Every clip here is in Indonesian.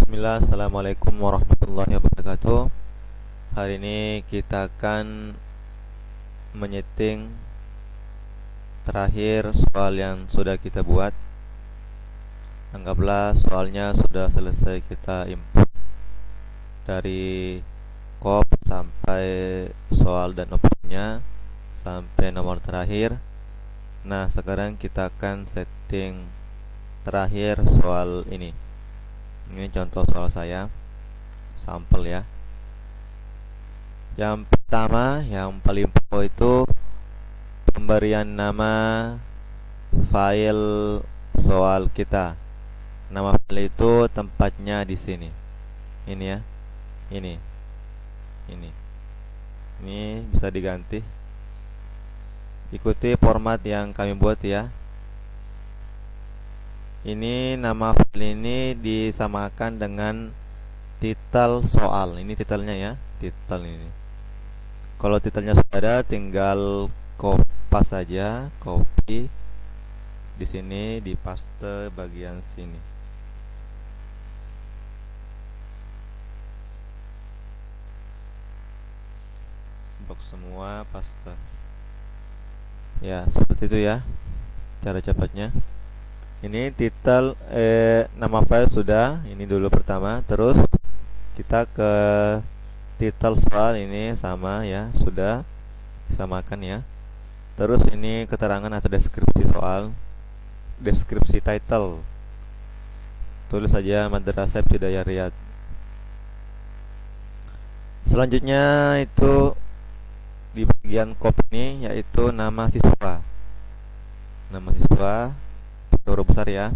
Bismillah, Assalamualaikum warahmatullahi wabarakatuh. Hari ini kita akan menyeting terakhir soal yang sudah kita buat. Anggaplah soalnya sudah selesai kita input dari kop sampai soal dan opsinya sampai nomor terakhir. Nah, sekarang kita akan setting terakhir soal ini. Ini contoh soal saya, sampel ya. Yang pertama, yang paling pokok itu pemberian nama file soal kita. Nama file itu tempatnya di sini. Ini ya. Ini. Ini. Ini bisa diganti. Ikuti format yang kami buat ya. Ini nama file ini disamakan dengan titel soal. Ini titelnya ya, titel ini. Kalau titelnya sudah ada, tinggal kopas saja, copy di sini, di paste bagian sini. Box semua, paste. Ya, seperti itu ya cara cepatnya. Ini titel nama file sudah, ini dulu pertama. Terus kita ke titel soal, ini sama ya, sudah disamakan ya. Terus ini keterangan atau deskripsi soal, deskripsi title. Tulis saja Madrasah Ibtidaiyah Riyadh. Selanjutnya itu di bagian kop ini yaitu nama siswa. Nama siswa huruf besar ya.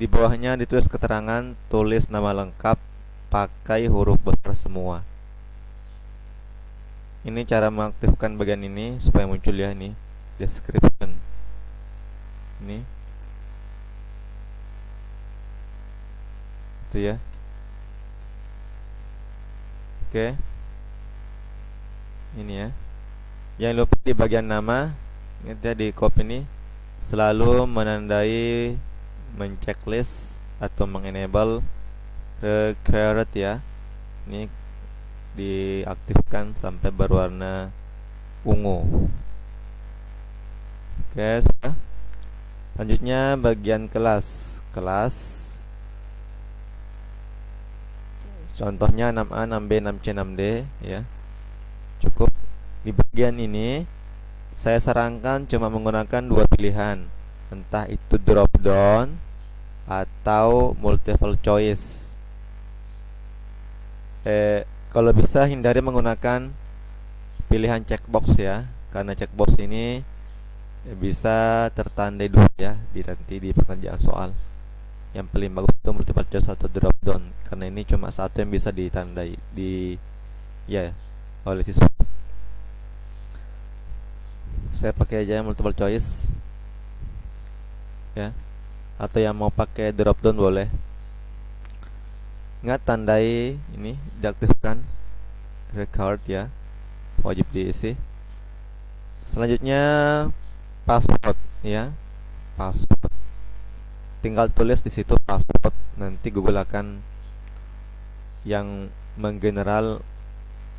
Di bawahnya ditulis keterangan, tulis nama lengkap pakai huruf besar semua. Ini cara mengaktifkan bagian ini supaya muncul ya, ini description. Ini itu ya. Oke. Ini ya. Jangan lupa di bagian nama, ingat ya, di copy ini selalu menandai menceklis atau mengenable required ya. Ini diaktifkan sampai berwarna ungu. Oke, sudah. Selanjutnya bagian kelas. Contohnya 6A, 6B, 6C, 6D ya. Cukup. Di bagian ini saya sarankan cuma menggunakan dua pilihan, entah itu drop down atau multiple choice. Kalau bisa hindari menggunakan pilihan checkbox ya, karena checkbox ini bisa tertandai dulu ya nanti di pekerjaan soal. Yang paling bagus itu multiple choice atau drop down, karena ini cuma satu yang bisa ditandai ya oleh siswa. Saya pakai aja multiple choice ya, atau yang mau pakai drop down boleh. Ingat tandai ini diaktifkan, record ya, wajib diisi. Selanjutnya password ya, password. Tinggal tulis di situ password, nanti Google akan yang menggeneral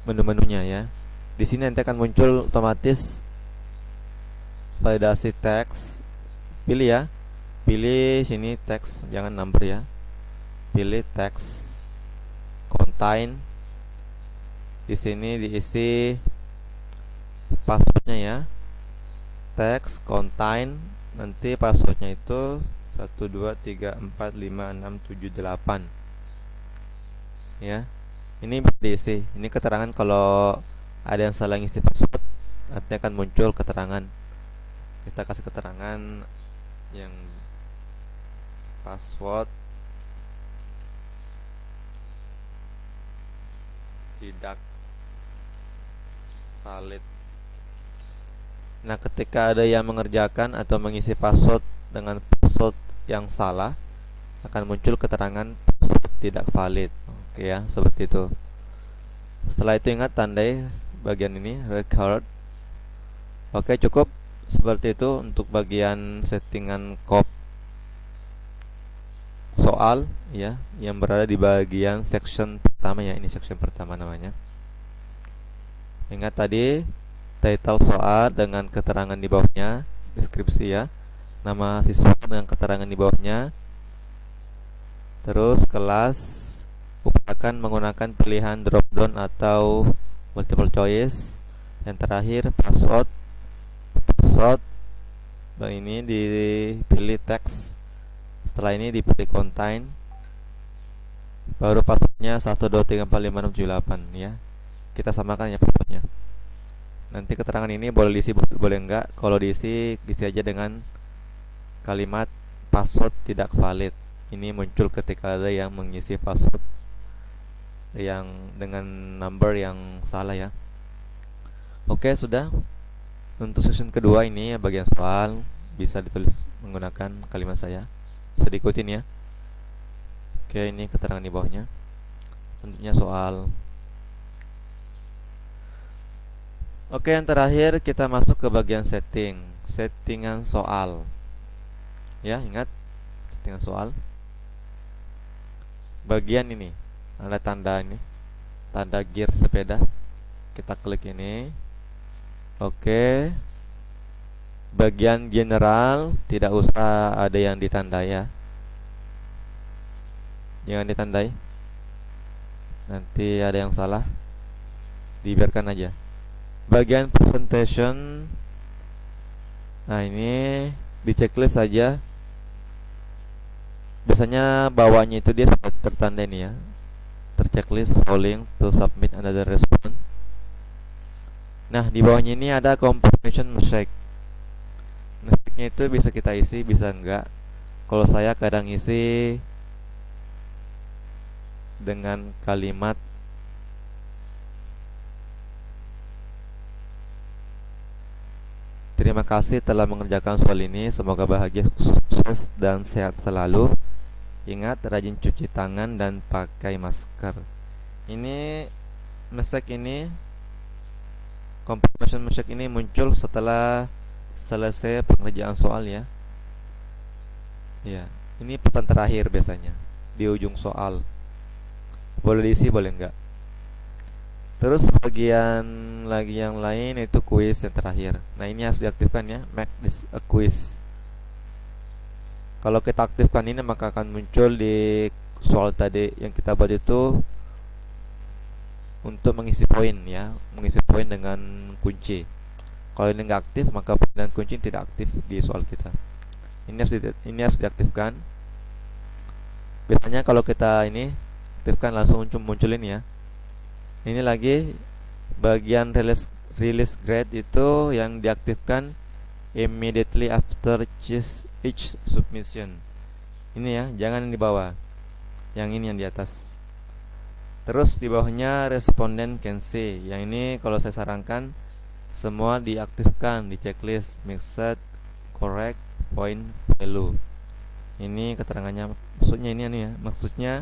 menu-menunya ya. Di sini nanti akan muncul otomatis validasi teks. Pilih ya, pilih sini teks, jangan number ya. Pilih teks contain. Di sini diisi passwordnya ya. Teks contain, nanti passwordnya itu 1 2 3 4 5 6 7 8 ya. Ini bisa diisi. Ini keterangan kalau ada yang salah ngisi password, nanti akan muncul keterangan. Kita kasih keterangan yang password tidak valid. Nah, ketika ada yang mengerjakan atau mengisi password dengan password yang salah, akan muncul keterangan password tidak valid. Oke ya, seperti itu. Setelah itu ingat tandai bagian ini record. Oke, cukup seperti itu untuk bagian settingan kop soal ya, yang berada di bagian section pertama ya. Ini section pertama namanya. Ingat tadi title soal dengan keterangan di bawahnya, deskripsi ya, nama siswa dengan keterangan di bawahnya. Terus kelas, upayakan menggunakan pilihan drop down atau multiple choice. Yang terakhir password. Dan ini dipilih teks. Setelah ini dipilih contain. Baru passwordnya 1 2 3 4 5 6 7 8 ya. Kita samakan ya passwordnya. Nanti keterangan ini boleh diisi boleh enggak. Kalau diisi aja dengan kalimat password tidak valid. Ini muncul ketika ada yang mengisi password yang dengan number yang salah ya. Oke, sudah. Untuk section kedua ini bagian soal bisa ditulis menggunakan kalimat saya. Bisa diikutin ya. Oke, ini keterangan di bawahnya. Selanjutnya soal. Oke, yang terakhir kita masuk ke bagian settingan soal. Ya, ingat settingan soal. Bagian ini ada tanda ini, tanda gear sepeda. Kita klik ini. Oke. Bagian general tidak usah ada yang ditandai ya. Jangan ditandai. Nanti ada yang salah. Dibiarkan aja. Bagian presentation, nah ini di checklist saja. Biasanya bawahnya itu dia sudah tertanda ini ya, terchecklist rolling to submit another response. Nah, di bawahnya ini ada confirmation mistake. Mistake-nya itu bisa kita isi, bisa enggak. Kalau saya kadang isi dengan kalimat terima kasih telah mengerjakan soal ini. Semoga bahagia, sukses, dan sehat selalu. Ingat, rajin cuci tangan dan pakai masker. Ini mistake ini, confirmation mistake ini muncul setelah selesai pengerjaan soal ya. Ya, ini pesan terakhir biasanya di ujung soal. Boleh diisi, boleh enggak. Terus bagian lagi yang lain itu quiz yang terakhir. Nah, ini harus diaktifkan ya, make this a quiz. Kalau kita aktifkan ini maka akan muncul di soal tadi yang kita buat itu untuk mengisi poin ya, mengisi poin dengan kunci. Kalau ini nggak aktif maka poin dan kunci tidak aktif di soal kita. Ini harus diaktifkan. Biasanya kalau kita ini aktifkan langsung munculin ya. Ini lagi bagian release grade itu yang diaktifkan immediately after each submission. Ini ya, jangan di bawah. Yang ini yang di atas. Terus di bawahnya responden can see. Yang ini kalau saya sarankan semua diaktifkan di checklist mixed correct point value. Ini keterangannya, maksudnya ini ya, maksudnya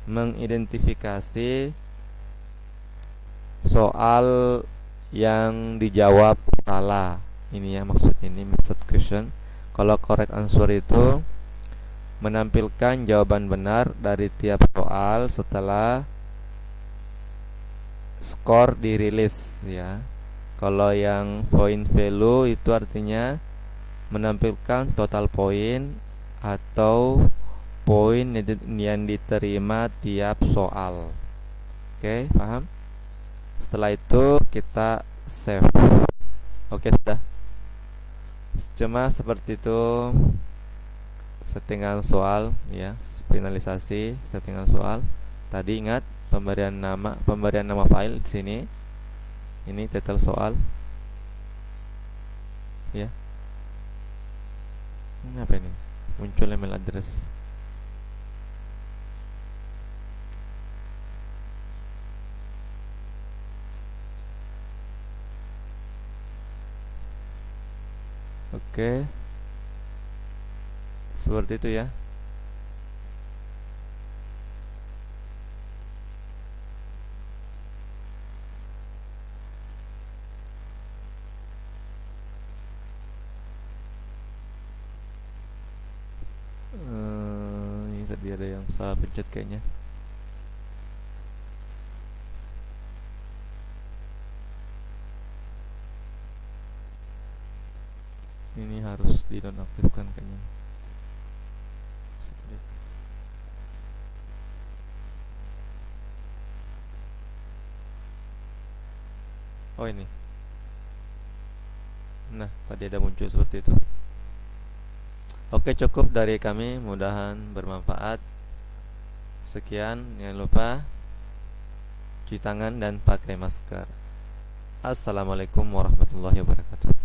mengidentifikasi soal yang dijawab salah. Ini ya maksudnya, ini mixed question. Kalau correct answer itu menampilkan jawaban benar dari tiap soal setelah skor dirilis ya. Kalau yang point value itu artinya menampilkan total poin atau poin yang diterima tiap soal. Oke, paham? Setelah itu kita save. Oke, sudah. Cuma seperti itu settingan soal ya, finalisasi settingan soal. Tadi ingat pemberian nama file di sini. Ini title soal. Ya. Ini apa ini? Muncul email address. Oke. Seperti itu ya. Ini Tadi ada yang salah pencet kayaknya. Ini harus dinonaktifkan kayaknya. Oh ini. Nah, tadi ada muncul seperti itu. Oke, cukup dari kami, mudahan bermanfaat. Sekian, jangan lupa cuci tangan dan pakai masker. Assalamualaikum warahmatullahi wabarakatuh.